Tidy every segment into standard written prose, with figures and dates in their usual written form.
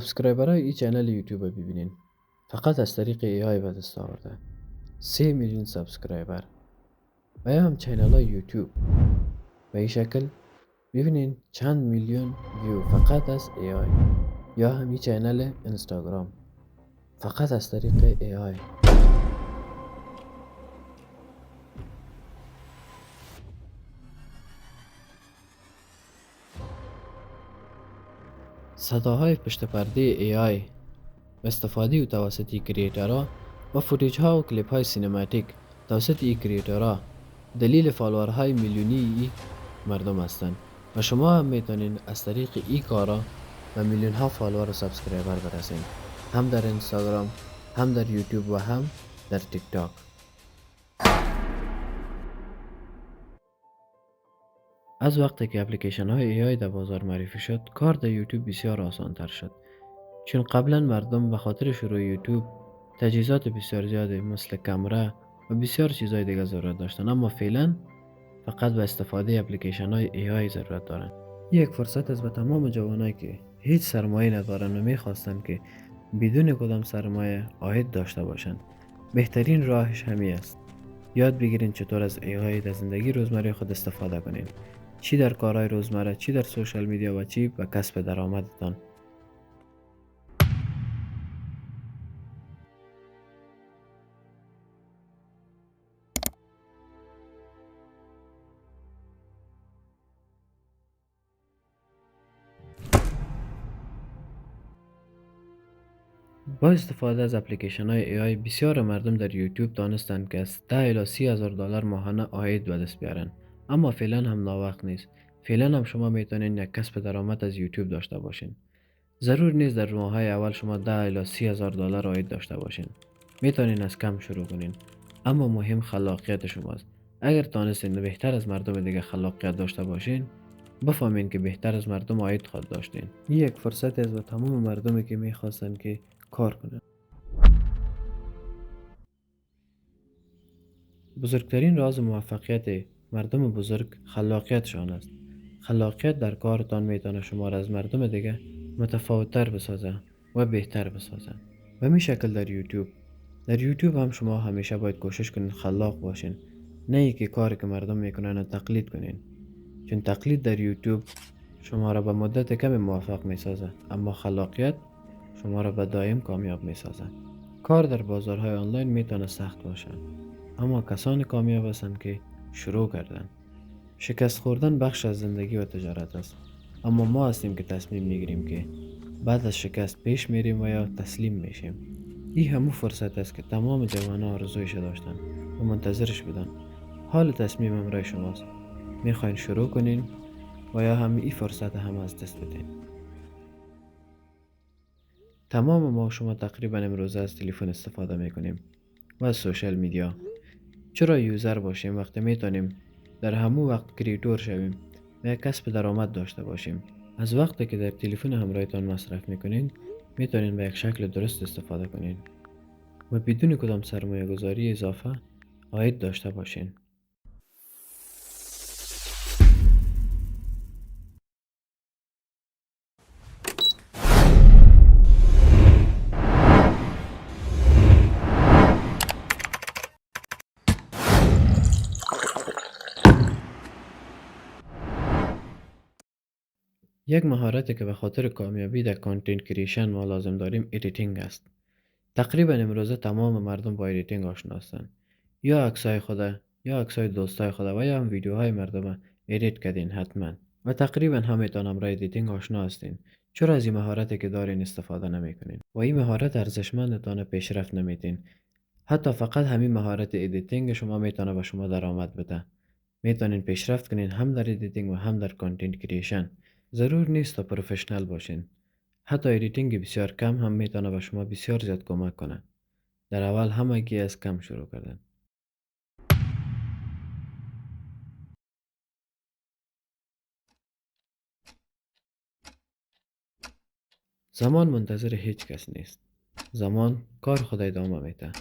سابسکرایبرای این چنل یوتیوب رو ببینین. فقط از طریق ای آی به دست آورده 3 میلیون سابسکرایبر و یا هم چنل های یوتیوب به این شکل ببینین چند میلیون ویو فقط از ای آی. یا هم این چنل اینستاگرام فقط از طریق ای آی. صداهای پشت پرده ای آی و استفاده و توسط کریئترها و فوتیج ها و کلیپ های سینماتیک توسط این کریئترها دلیل فالوورهای میلیونی ای مردم هستند و شما هم میتونین از طریق این کارا و میلیون ها فالوور و سابسکرایبر برسین، هم در اینستاگرام، هم در یوتیوب و هم در تیک تاک. از وقتی که اپلیکیشن های ای آی در بازار معرفی شد، کار در یوتیوب بسیار آسان تر شد. چون قبلا مردم به خاطر شروع یوتیوب تجهیزات بسیار زیادی مثل کامera و بسیار چیزهای دیگه ضرورت داشتن، اما فعلا فقط به استفاده اپلیکیشن های ای آی ضرورت دارن. یک فرصت است به تمام جوانایی که هیچ سرمایه ندارن و میخواستن که بدون کدام سرمایه عاید داشته باشن. بهترین راهش همین است. یاد بگیرین چطور از ای آی در زندگی روزمره خود استفاده کنین. چی در کارهای روزمره، چی در سوشال میدیا و چی به کسب درآمدتان. با استفاده از اپلیکیشن های ای آی بسیار مردم در یوتیوب دانستند که از 10 الی 30 هزار دلار ماهانه عاید به دست بیارن. اما فعلا هم ناوقت نیست. فعلا هم شما میتونین یک کسب درآمد از یوتیوب داشته باشین. ضرور نیست در ماههای اول شما 10 الی 30 هزار دلار عاید داشته باشین. میتونین از کم شروع کنین. اما مهم خلاقیت شماست. اگر تانستین بهتر از مردم دیگه خلاقیت داشته باشین، بفهمین که بهتر از مردم عاید خواهد داشتین. این یک فرصت است و تمام مردمی که میخواستن که کار کنن. بزرگترین راز موفقیت مردم بزرگ خلاقیتشان است. خلاقیت در کارتان میتونه شما را از مردم دیگه متفاوتتر بسازه و بهتر بسازه. و می شکل در یوتیوب هم شما همیشه باید کوشش کنین خلاق باشین، نه ای که کاری که مردم میکنن تقلید کنین. چون تقلید در یوتیوب شما را به مدت کم موفق میسازه، اما خلاقیت شما را به دائم کامیاب میسازه. کار در بازارهای آنلاین میتونه سخت باشه، اما کسانی کامیاب هستند که شروع کردن. شکست خوردن بخش از زندگی و تجارت است، اما ما هستیم که تصمیم میگیریم که بعد از شکست پیش میریم و یا تسلیم میشیم. این همون فرصت است که تمام جوانان آرزویش داشتن و منتظرش بودن. حال تصمیم امرای شماست. میخواین شروع کنین و یا هم این فرصت هم از دست بدین. تمام ما شما تقریبا امروز از تلفن استفاده میکنیم و از سوشال میدیا. چرا یوزر باشیم وقتی میتونیم در همون وقت کریئتور شویم و یک کسب درآمد داشته باشیم؟ از وقتی که در تلفن همراهتان مصرف میکنین میتونین به یک شکل درست استفاده کنین و بدون کدام سرمایه گذاری اضافه عاید داشته باشین. یک مهارتی که به خاطر کامیابی در کانتنت کریشن ما لازم داریم ادیتینگ است. تقریبا امروزه تمام مردم با ادیتینگ آشنا هستند. یا عکسای خود یا عکسای دوستای خود و یا هم ویدیوهای مردم ادیت کردین حتما و تقریبا همتان هم را ادیتینگ آشنا هستین. چرا از این مهارتی که دارین استفاده نمیکنین و این مهارت ارزشمندتان پیشرفت نمیدین؟ حتی فقط همین مهارت ادیتینگ شما میتونه به شما درآمد بده. میتونین پیشرفت کنین هم در ادیتینگ و هم در کانتنت کریشن. ضرور نیست تا پروفشنال باشین. حتی ادیتینگ بسیار کم هم میتونه به شما بسیار زیاد کمک کنه. در اول همگی از کم شروع کردن. زمان منتظر هیچ کس نیست. زمان کار خود ادامه میده.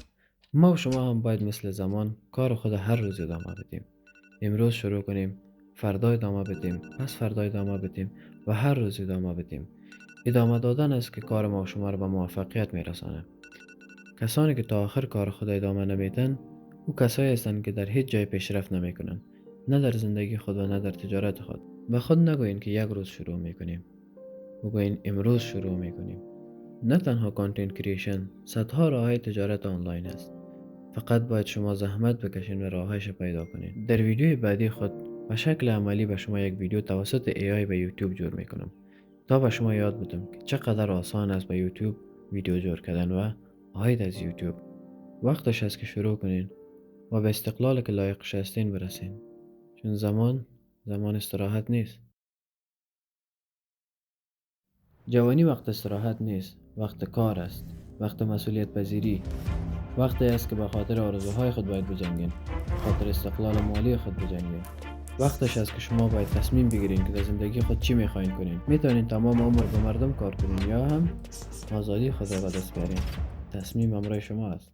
ما و شما هم باید مثل زمان کار خود هر روز ادامه بدیم. امروز شروع کنیم، فردا ادامه بدیم، پس فردا ادامه بدیم و هر روز ادامه بدیم. ادامه دادن است که کار ما و شما را به موفقیت میرسانه. کسانی که تا آخر کار خود ادامه نمیدن، او کسایی هستند که در هیچ جای پیشرفت نمیکنن، نه در زندگی خود و نه در تجارت خود. به خود نگویین که یک روز شروع میکنیم، بگویین امروز شروع میکنیم. نه تنها کانتنت کریشن، صدها راه تجارت آنلاین است. فقط باید شما زحمت بکشین و راهش پیدا کنین. در ویدیوی بعدی خود به شکل عملی به شما یک ویدیو توسط AI به یوتیوب جور میکنم تا به شما یاد بدم که چقدر آسان است به یوتیوب ویدیو جور کردن و عاید از یوتیوب. وقتش است که شروع کنین و به استقلال که لایقش هستین برسین، چون زمان استراحت نیست. جوانی وقت استراحت نیست، وقت کار است، وقت مسئولیت پذیری. وقتی است که به خاطر آرزوهای خود باید بجنگین، به خاطر استقلال مالی خود بجنگین. وقتش است که شما باید تصمیم بگیرین که در زندگی خود چی میخواین کنین. میتونین تمام عمر به مردم کار کنین یا هم آزادی خود را به دست بیارین. تصمیم امرای شما است.